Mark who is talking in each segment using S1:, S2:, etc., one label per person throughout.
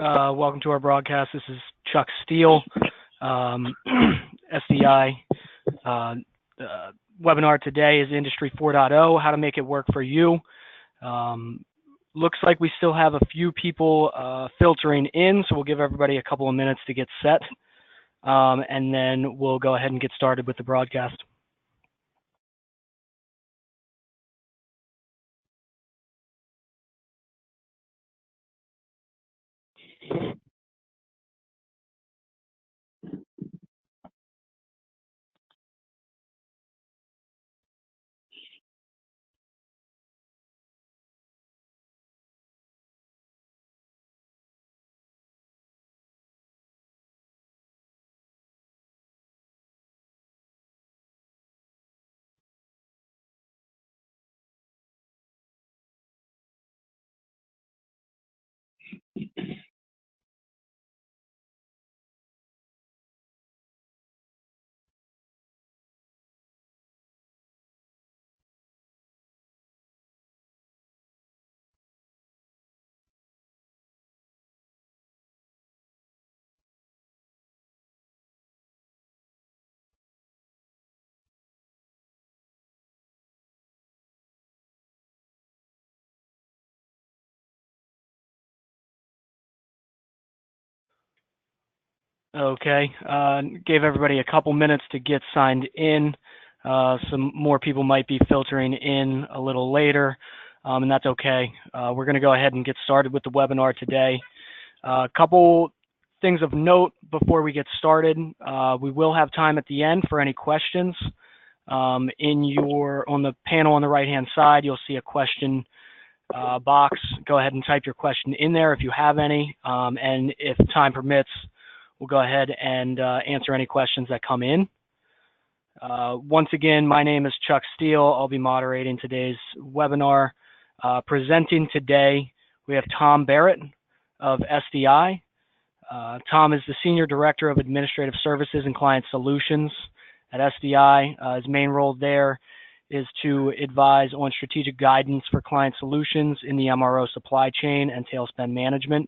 S1: Welcome to our broadcast. This is Chuck Steele, SDI. Webinar today is Industry 4.0, how to make it work for you. Looks like we still have a few people filtering in, so we'll give everybody a couple of minutes to get set, and then we'll go ahead and get started with the broadcast. Okay, gave everybody a couple minutes to get signed in. Some more people might be filtering in a little later, and that's okay. We're going to go ahead and get started with the webinar today. A couple things of note before we get started. We will have time at the end for any questions. On the panel on the right-hand side, you'll see a question box. Go ahead and type your question in there if you have any, and if time permits, we'll go ahead and answer any questions that come in. Once again, my name is Chuck Steele. I'll be moderating today's webinar. Presenting today, we have Tom Barrett of SDI. Tom is the Senior Director of Administrative Services and Client Solutions at SDI. His main role there is to advise on strategic guidance for client solutions in the MRO supply chain and tail spend management.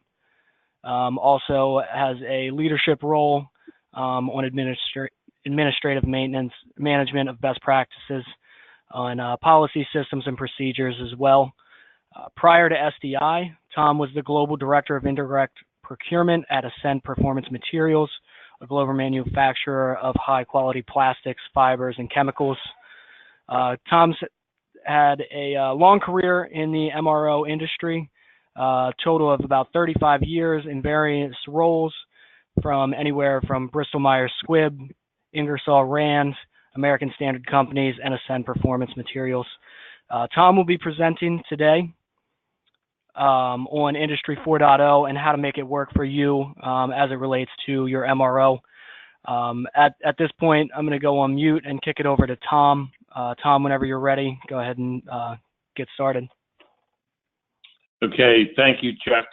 S1: Also has a leadership role on administrative management of best practices on policy systems and procedures as well. Prior to SDI, Tom was the Global Director of Indirect Procurement at Ascend Performance Materials, a global manufacturer of high-quality plastics, fibers, and chemicals. Tom's had a long career in the MRO industry. Total of about 35 years in various roles, from anywhere from Bristol-Myers Squibb, Ingersoll Rand, American Standard Companies, and Ascend Performance Materials. Tom will be presenting today on Industry 4.0 and how to make it work for you as it relates to your MRO. At this point, I'm going to go on mute and kick it over to Tom. Tom, whenever you're ready, go ahead and get started.
S2: Okay, thank you, Chuck,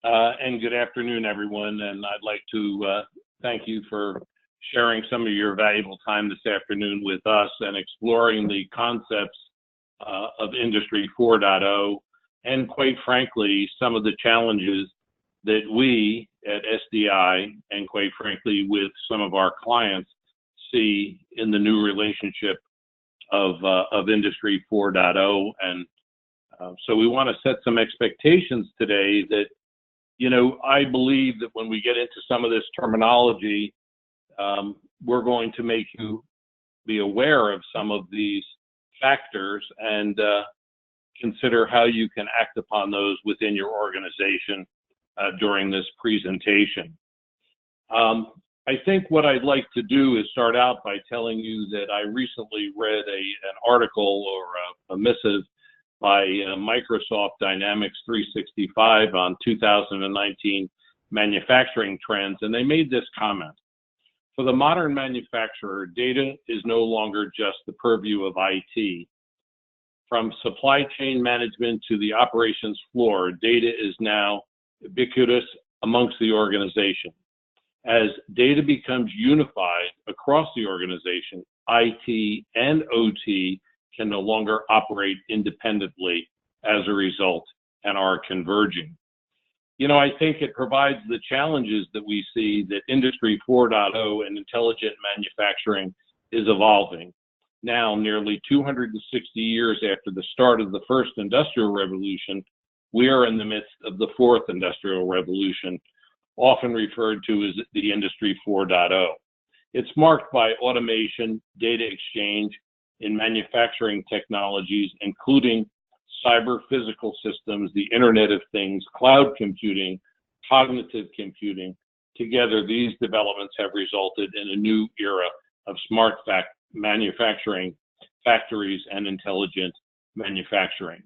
S2: and good afternoon, everyone. And I'd like to thank you for sharing some of your valuable time this afternoon with us and exploring the concepts of Industry 4.0 and, quite frankly, some of the challenges that we at SDI and, quite frankly, with some of our clients see in the new relationship of Industry 4.0. And so we want to set some expectations today that, I believe that when we get into some of this terminology, we're going to make you be aware of some of these factors and consider how you can act upon those within your organization during this presentation. I think what I'd like to do is start out by telling you that I recently read an article or a missive by Microsoft Dynamics 365 on 2019 manufacturing trends, and they made this comment. For the modern manufacturer, data is no longer just the purview of IT. From supply chain management to the operations floor, data is now ubiquitous amongst the organization. As data becomes unified across the organization, IT and OT can no longer operate independently as a result and are converging. I think it provides the challenges that we see that Industry 4.0 and intelligent manufacturing is evolving. Now, nearly 260 years after the start of the first industrial revolution, we are in the midst of the fourth industrial revolution, often referred to as the Industry 4.0. It's marked by automation, data exchange in manufacturing technologies, including cyber physical systems, the Internet of Things, cloud computing, cognitive computing. Together, these developments have resulted in a new era of smart manufacturing, factories, and intelligent manufacturing.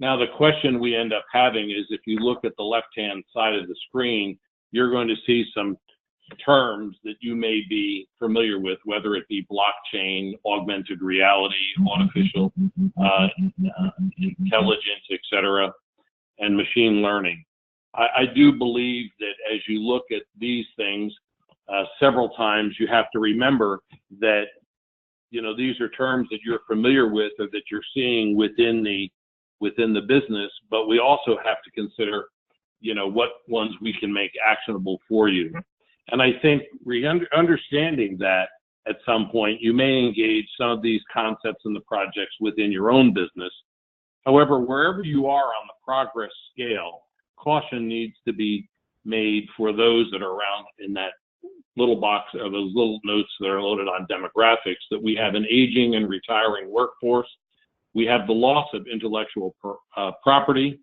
S2: Now, the question we end up having is, if you look at the left-hand side of the screen, you're going to see some terms that you may be familiar with, whether it be blockchain, augmented reality, artificial intelligence, etc., and machine learning. I do believe that as you look at these things several times, you have to remember that these are terms that you're familiar with or that you're seeing within the business, but we also have to consider what ones we can make actionable for you. And I think understanding that at some point, you may engage some of these concepts and the projects within your own business. However, wherever you are on the progress scale, caution needs to be made for those that are around in that little box or those little notes that are loaded on demographics, that we have an aging and retiring workforce. We have the loss of intellectual property,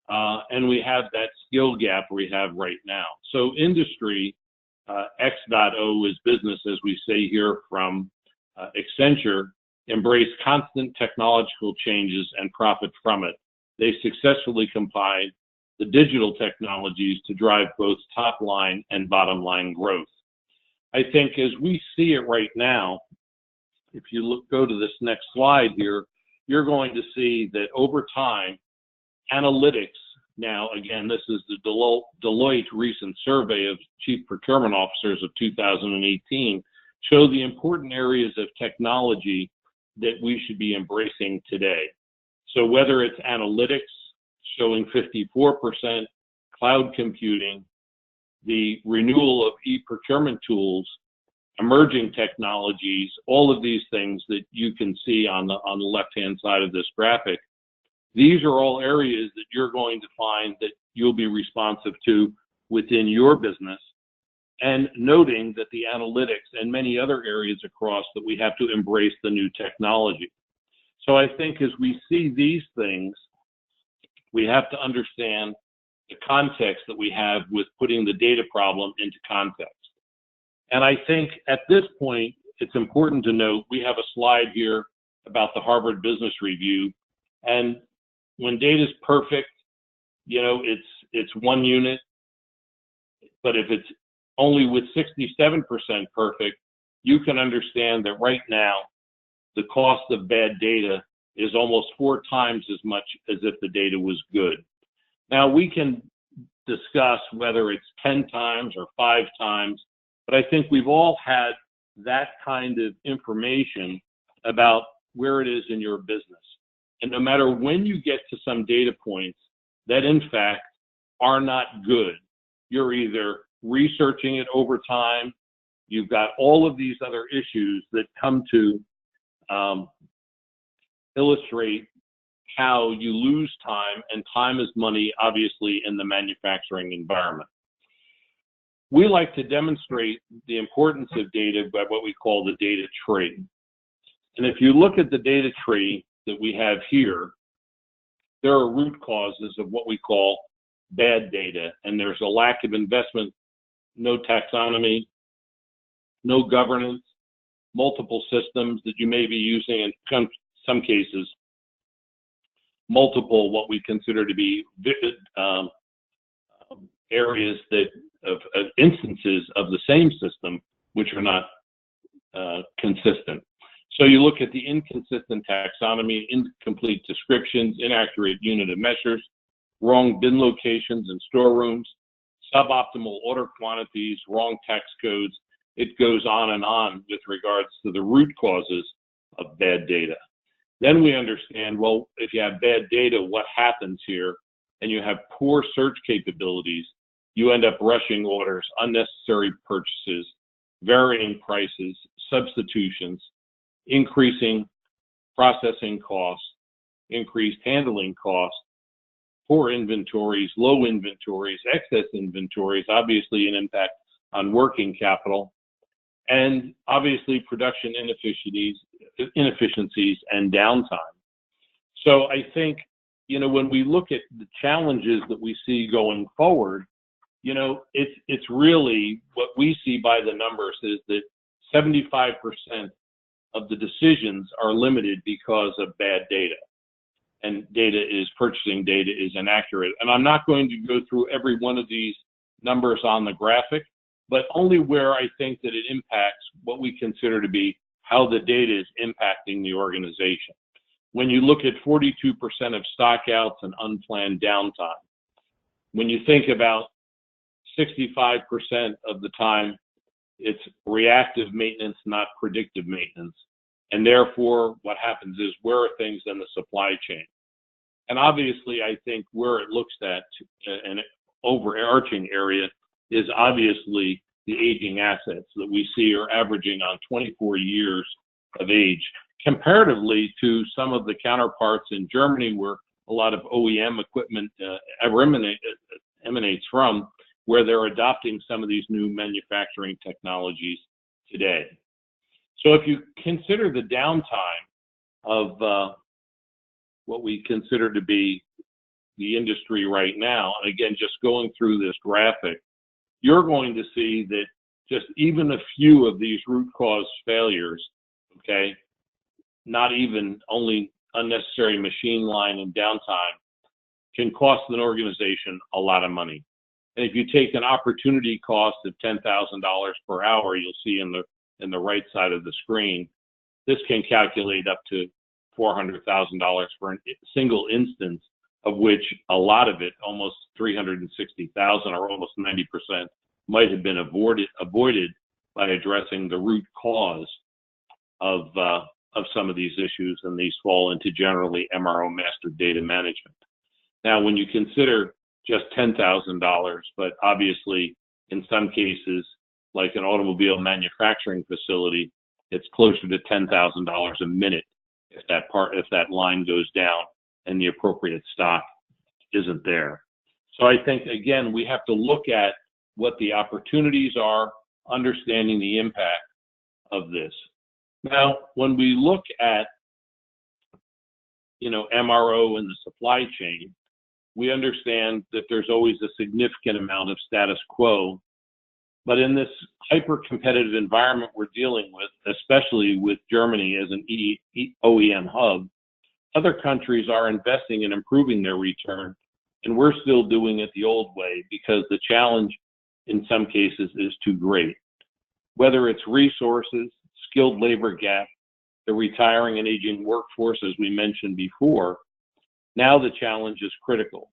S2: and we have that skill gap we have right now. So Industry X.0 is business, as we say here from Accenture, embrace constant technological changes and profit from it. They successfully combine the digital technologies to drive both top line and bottom line growth. I think as we see it right now, if you go to this next slide here, you're going to see that over time, analytics, now again, this is the Deloitte recent survey of chief procurement officers of 2018, show the important areas of technology that we should be embracing today. So whether it's analytics, showing 54%, cloud computing, the renewal of e-procurement tools, emerging technologies, all of these things that you can see on the left-hand side of this graphic, these are all areas that you're going to find that you'll be responsive to within your business, and noting that the analytics and many other areas across that we have to embrace the new technology. So I think as we see these things, we have to understand the context that we have with putting the data problem into context. And I think at this point, it's important to note, we have a slide here about the Harvard Business Review. And when data is perfect, it's one unit. But if it's only with 67% perfect, you can understand that right now, the cost of bad data is almost 4 times as much as if the data was good. Now, we can discuss whether it's 10 times or 5 times, but I think we've all had that kind of information about where it is in your business. And no matter when you get to some data points that in fact are not good, you're either researching it over time, you've got all of these other issues that come to illustrate how you lose time, and time is money, obviously, in the manufacturing environment. We like to demonstrate the importance of data by what we call the data tree. And if you look at the data tree that we have here, there are root causes of what we call bad data, and there's a lack of investment, no taxonomy, no governance, multiple systems that you may be using, in some cases, multiple what we consider to be areas that of instances of the same system which are not consistent. So you look at the inconsistent taxonomy, incomplete descriptions, inaccurate unit of measures, wrong bin locations and storerooms, suboptimal order quantities, wrong tax codes. It goes on and on with regards to the root causes of bad data. Then we understand, well, if you have bad data, what happens here? and you have poor search capabilities, you end up rushing orders, unnecessary purchases, varying prices, substitutions, increasing processing costs, increased handling costs, poor inventories, low inventories, excess inventories, obviously an impact on working capital, and obviously production inefficiencies and downtime. So I think, when we look at the challenges that we see going forward, it's really what we see by the numbers is that 75% of the decisions are limited because of bad data. And purchasing data is inaccurate. And I'm not going to go through every one of these numbers on the graphic, but only where I think that it impacts what we consider to be how the data is impacting the organization. When you look at 42% of stockouts and unplanned downtime, when you think about 65% of the time, it's reactive maintenance, not predictive maintenance. And therefore, what happens is, where are things in the supply chain? And obviously, I think where it looks at an overarching area is obviously the aging assets that we see are averaging on 24 years of age, comparatively to some of the counterparts in Germany, where a lot of OEM equipment emanates from, where they're adopting some of these new manufacturing technologies today. So if you consider the downtime of what we consider to be the industry right now, and again, just going through this graphic, you're going to see that just even a few of these root cause failures, okay, not even only unnecessary machine line and downtime, can cost an organization a lot of money. And if you take an opportunity cost of $10,000 per hour, you'll see in the right side of the screen, this can calculate up to $400,000 for a single instance, of which a lot of it, almost 360,000 or almost 90%, might have been avoided by addressing the root cause of some of these issues, and these fall into generally MRO master data management. Now, when you consider just $10,000, but obviously in some cases, like an automobile manufacturing facility, it's closer to $10,000 a minute if that line goes down and the appropriate stock isn't there. So I think, again, we have to look at what the opportunities are, understanding the impact of this. Now, when we look at, MRO and the supply chain, we understand that there's always a significant amount of status quo. But in this hyper-competitive environment we're dealing with, especially with Germany as an OEM hub, other countries are investing in improving their return, and we're still doing it the old way because the challenge in some cases is too great. Whether it's resources, skilled labor gap, the retiring and aging workforce, as we mentioned before, now the challenge is critical.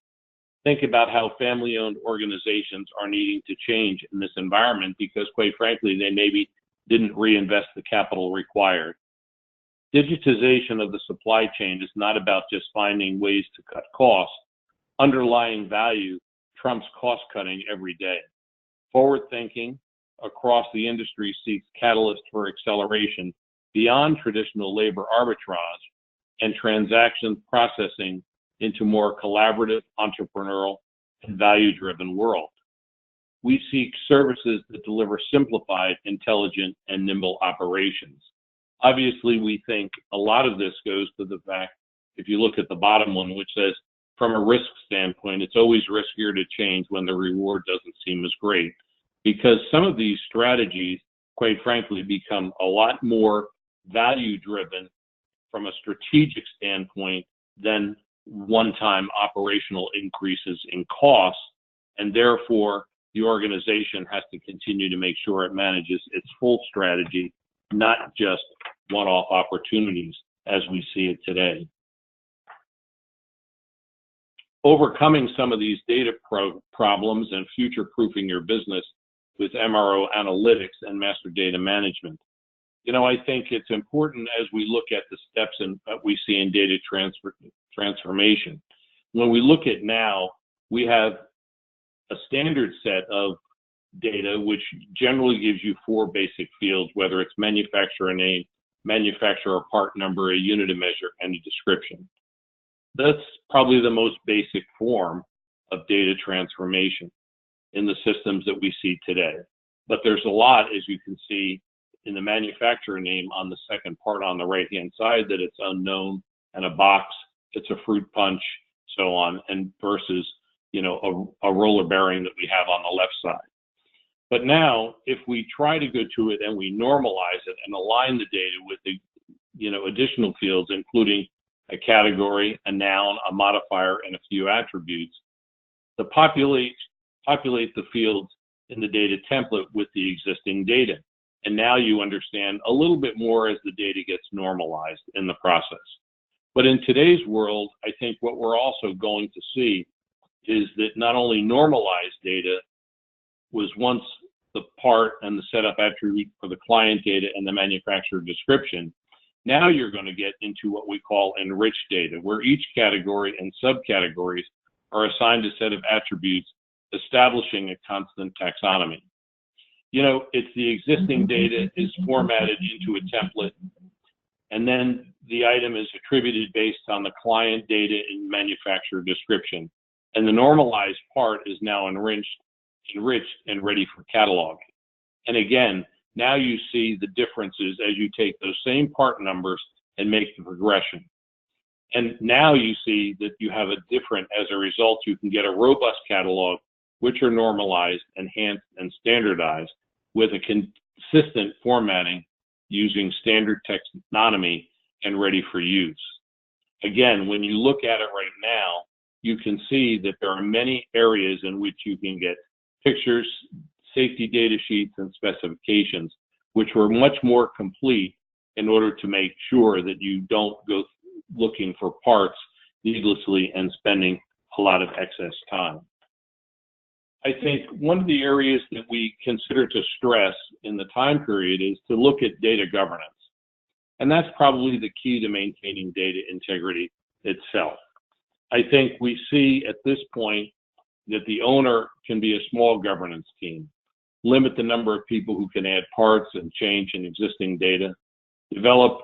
S2: Think about how family-owned organizations are needing to change in this environment because, quite frankly, they maybe didn't reinvest the capital required. Digitization of the supply chain is not about just finding ways to cut costs. Underlying value trumps cost cutting every day. Forward thinking across the industry seeks catalysts for acceleration beyond traditional labor arbitrage and transaction processing into more collaborative, entrepreneurial, and value-driven world. We seek services that deliver simplified, intelligent, and nimble operations. Obviously, we think a lot of this goes to the fact, if you look at the bottom one, which says, from a risk standpoint, it's always riskier to change when the reward doesn't seem as great, because some of these strategies, quite frankly, become a lot more value-driven from a strategic standpoint than one-time operational increases in costs, and therefore the organization has to continue to make sure it manages its full strategy, not just one-off opportunities as we see it today. Overcoming some of these data problems and future-proofing your business with MRO analytics and master data management. I think it's important as we look at the steps that we see in data transformation. When we look at now we have a standard set of data, which generally gives you 4 basic fields, whether it's manufacturer name, manufacturer part number, a unit of measure, and a description. That's probably the most basic form of data transformation in the systems that we see today. But there's a lot, as you can see in the manufacturer name on the second part on the right-hand side, that it's unknown, and a box, it's a fruit punch, so on, and versus, you know, a roller bearing that we have on the left side. But now, if we try to go to it and we normalize it and align the data with the, you know, additional fields, including a category, a noun, a modifier, and a few attributes, to populate the fields in the data template with the existing data. And now you understand a little bit more as the data gets normalized in the process. But in today's world, I think what we're also going to see is that not only normalized data was once the part and the setup attribute for the client data and the manufacturer description, now you're going to get into what we call enriched data, where each category and subcategories are assigned a set of attributes, establishing a constant taxonomy. You know, it's the existing data is formatted into a template, and then the item is attributed based on the client data and manufacturer description. And the normalized part is now enriched and ready for cataloging. And again, now you see the differences as you take those same part numbers and make the progression. And now you see that you have a different, as a result, you can get a robust catalog, which are normalized, enhanced, and standardized with a consistent formatting using standard taxonomy and ready for use. Again, when you look at it right now, you can see that there are many areas in which you can get pictures, safety data sheets, and specifications, which were much more complete in order to make sure that you don't go looking for parts needlessly and spending a lot of excess time. I think one of the areas that we consider to stress in the time period is to look at data governance. And that's probably the key to maintaining data integrity itself. I think we see at this point that the owner can be a small governance team, limit the number of people who can add parts and change in existing data, develop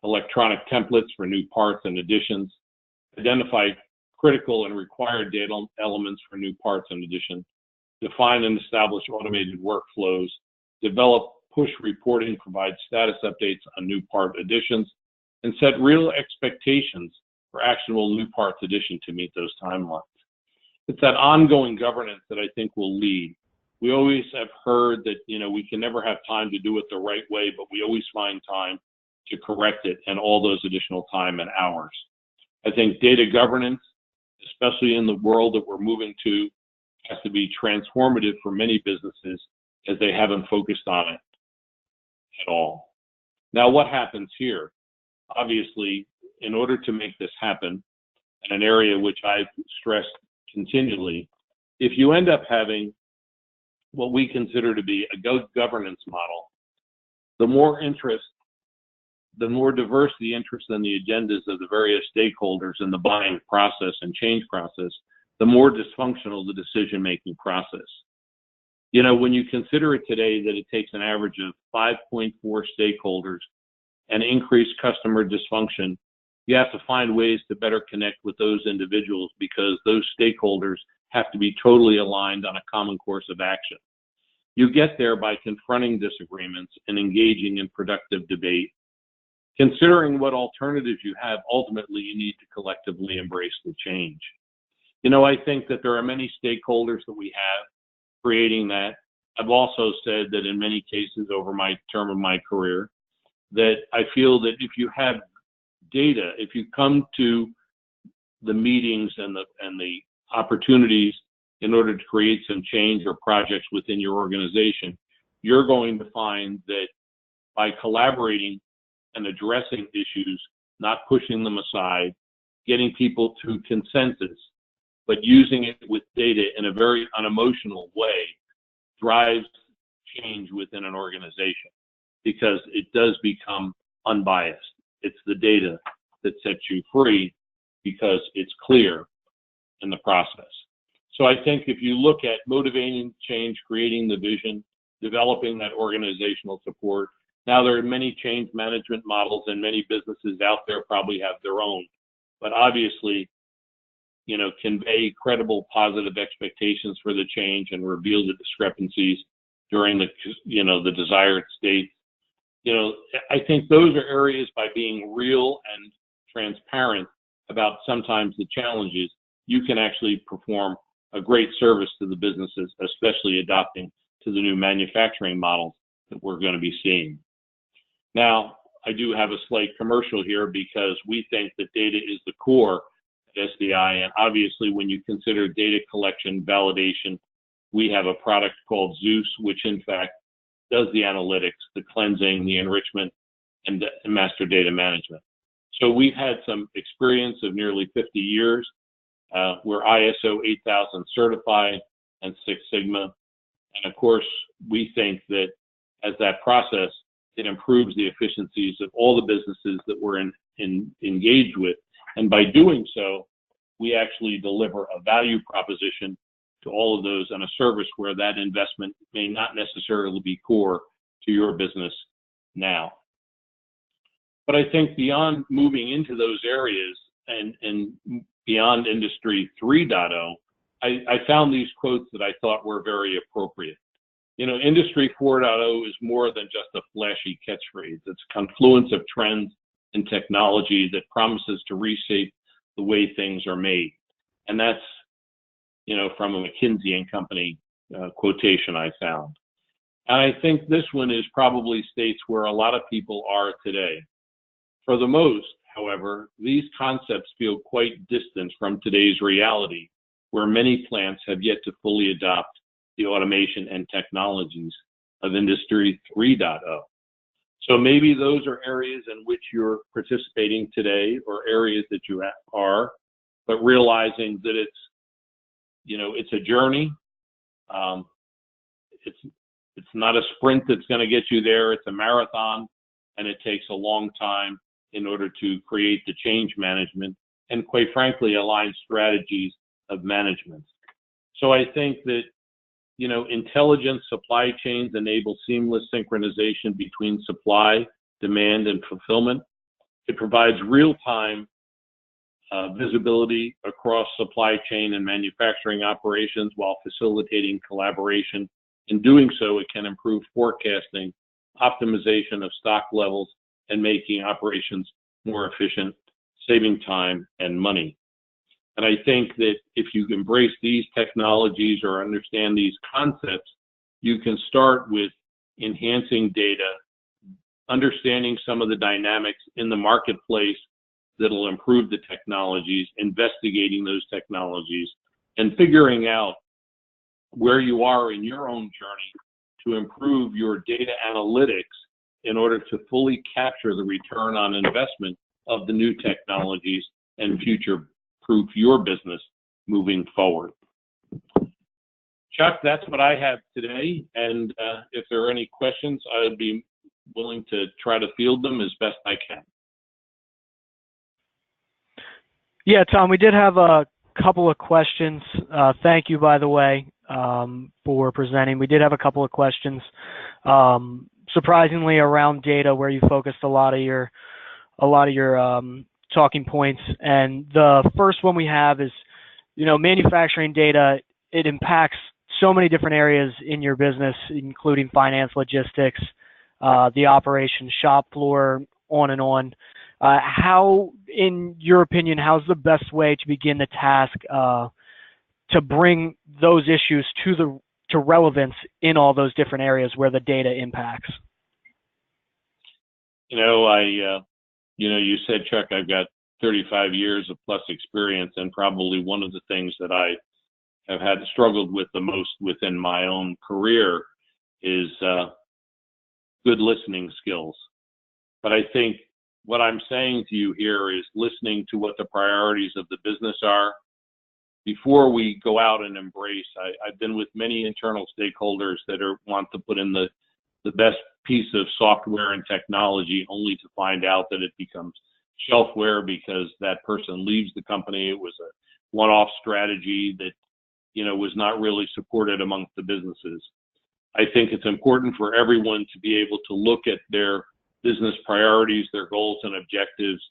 S2: electronic templates for new parts and additions, identify critical and required data elements for new parts and additions, define and establish automated workflows, develop push reporting, provide status updates on new part additions, and set real expectations for actionable new parts addition to meet those timelines. It's that ongoing governance that I think will lead. We always have heard that, you know, we can never have time to do it the right way, but we always find time to correct it and all those additional time and hours. I think data governance, especially in the world that we're moving to, has to be transformative for many businesses as they haven't focused on it at all. Now, what happens here? Obviously, in order to make this happen, and an area which I've stressed continually, if you end up having what we consider to be a good governance model, the more interest, the more diverse the interest and the agendas of the various stakeholders in the buying process and change process, the more dysfunctional the decision-making process. You know, when you consider it today that it takes an average of 5.4 stakeholders and increased customer dysfunction, you have to find ways to better connect with those individuals because those stakeholders have to be totally aligned on a common course of action. You get there by confronting disagreements and engaging in productive debate. Considering what alternatives you have, ultimately you need to collectively embrace the change. You know, I think that there are many stakeholders that we have creating that. I've also said that in many cases over my term of my career, that I feel that if you have data, if you come to the meetings and the opportunities in order to create some change or projects within your organization, you're going to find that by collaborating and addressing issues, not pushing them aside, getting people to consensus, but using it with data in a very unemotional way drives change within an organization because it does become unbiased. It's the data that sets you free because it's clear in the process. So I think if you look at motivating change, creating the vision, developing that organizational support, now there are many change management models and many businesses out there probably have their own, but obviously, convey credible positive expectations for the change and reveal the discrepancies during the desired state. I think those are areas by being real and transparent about sometimes the challenges, you can actually perform a great service to the businesses, especially adopting to the new manufacturing models that we're going to be seeing. Now, I do have a slight commercial here because we think that data is the core at SDI, and obviously when you consider data collection, validation, we have a product called Zeus, which in fact does the analytics, the cleansing, the enrichment, and the master data management. So we've had some experience of nearly 50 years. We're ISO 8000 certified and Six Sigma. And of course, we think that as that process, it improves the efficiencies of all the businesses that we're engaged with. And by doing so, we actually deliver a value proposition to all of those and a service where that investment may not necessarily be core to your business now. But I think beyond moving into those areas and beyond Industry 3.0, I found these quotes that I thought were very appropriate. Industry 4.0 is more than just a flashy catchphrase. It's a confluence of trends and technology that promises to reshape the way things are made. And that's, from a McKinsey and Company quotation I found. And I think this one is probably states where a lot of people are today. For the most, however, these concepts feel quite distant from today's reality, where many plants have yet to fully adopt the automation and technologies of Industry 3.0. So maybe those are areas in which you're participating today or areas that you are, but realizing that it's a journey. It's not a sprint that's going to get you there. It's a marathon, and it takes a long time in order to create the change management and, quite frankly, align strategies of management. So I think that, intelligent supply chains enable seamless synchronization between supply, demand, and fulfillment. It provides real-time visibility across supply chain and manufacturing operations while facilitating collaboration. In doing so, it can improve forecasting, optimization of stock levels, and making operations more efficient, saving time and money. And I think that if you embrace these technologies or understand these concepts, you can start with enhancing data, understanding some of the dynamics in the marketplace that'll improve the technologies, investigating those technologies, and figuring out where you are in your own journey to improve your data analytics in order to fully capture the return on investment of the new technologies and future-proof your business moving forward. Chuck, that's what I have today, and if there are any questions, I would be willing to try to field them as best I can.
S1: Yeah, Tom, we did have a couple of questions. Thank you, by the way, for presenting. We did have a couple of questions, surprisingly around data, where you focused a lot of your talking points. And the first one we have is, manufacturing data. It impacts so many different areas in your business, including finance, logistics, the operations, shop floor, on and on. How, in your opinion, how's the best way to begin the task to bring those issues to relevance in all those different areas where the data impacts?
S2: You said, Chuck, I've got 35 years of plus experience, and probably one of the things that I have struggled with the most within my own career is good listening skills. But I think what I'm saying to you here is listening to what the priorities of the business are before we go out and embrace. I've been with many internal stakeholders that want to put in the best piece of software and technology, only to find out that it becomes shelfware because that person leaves the company. It was a one-off strategy that was not really supported amongst the businesses. I think it's important for everyone to be able to look at their business priorities, their goals and objectives,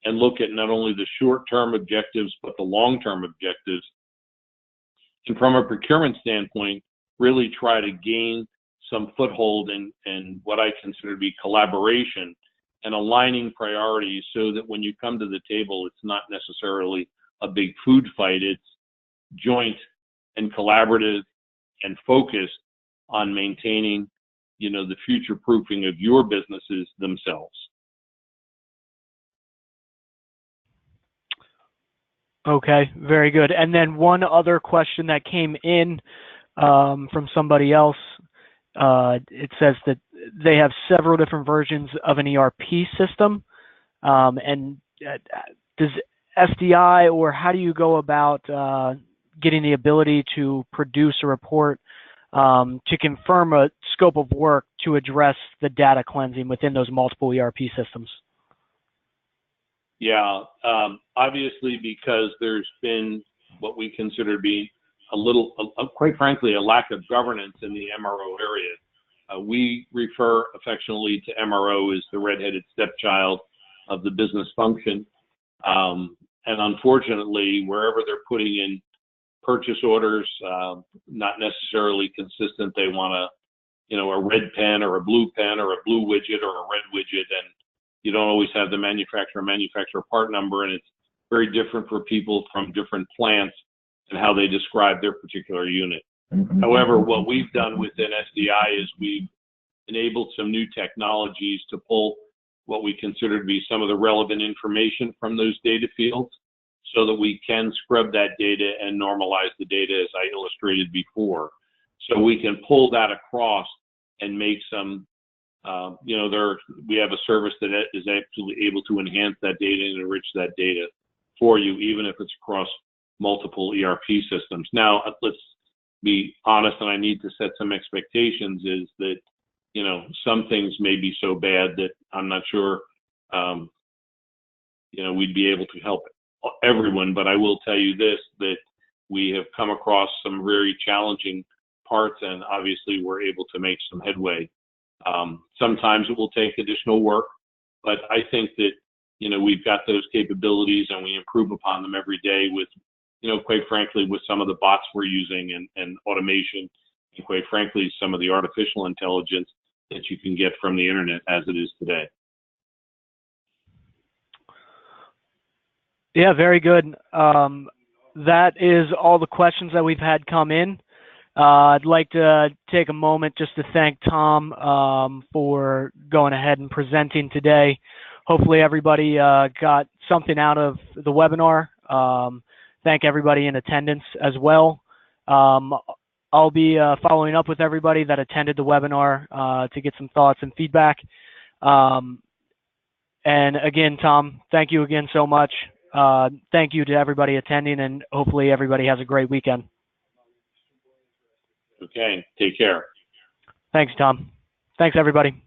S2: and look at not only the short-term objectives, but the long-term objectives. And from a procurement standpoint, really try to gain some foothold in what I consider to be collaboration and aligning priorities so that when you come to the table, it's not necessarily a big food fight. It's joint and collaborative and focused on maintaining, the future proofing of your businesses themselves.
S1: Okay, very good. And then one other question that came in from somebody else. It says that they have several different versions of an ERP system. And does SDI, or how do you go about getting the ability to produce a report to confirm a scope of work to address the data cleansing within those multiple ERP systems?
S2: Yeah, obviously, because there's been what we consider to be quite frankly, a lack of governance in the MRO area. We refer affectionately to MRO as the redheaded stepchild of the business function. And unfortunately, wherever they're putting in purchase orders, not necessarily consistent. They want a red pen or a blue pen or a blue widget or a red widget, and you don't always have the manufacturer part number, and it's very different for people from different plants and how they describe their particular unit. However, what we've done within SDI is we've enabled some new technologies to pull what we consider to be some of the relevant information from those data fields so that we can scrub that data and normalize the data as I illustrated before. So we can pull that across and make some, we have a service that is actually able to enhance that data and enrich that data for you, even if it's across multiple ERP systems. Now, let's be honest, and I need to set some expectations, is that, some things may be so bad that I'm not sure, we'd be able to help everyone. But I will tell you this, that we have come across some very challenging parts, and obviously we're able to make some headway. Sometimes it will take additional work, but I think that, we've got those capabilities and we improve upon them every day with, quite frankly, with some of the bots we're using and automation, and quite frankly, some of the artificial intelligence that you can get from the internet as it is today.
S1: Yeah, very good. That is all the questions that we've had come in. I'd like to take a moment just to thank Tom for going ahead and presenting today. Hopefully everybody got something out of the webinar. Thank everybody in attendance as well. I'll be following up with everybody that attended the webinar to get some thoughts and feedback. And again, Tom, thank you again so much. Thank you to everybody attending, and hopefully everybody has a great weekend.
S2: Okay, take care.
S1: Thanks, Tom. Thanks, everybody.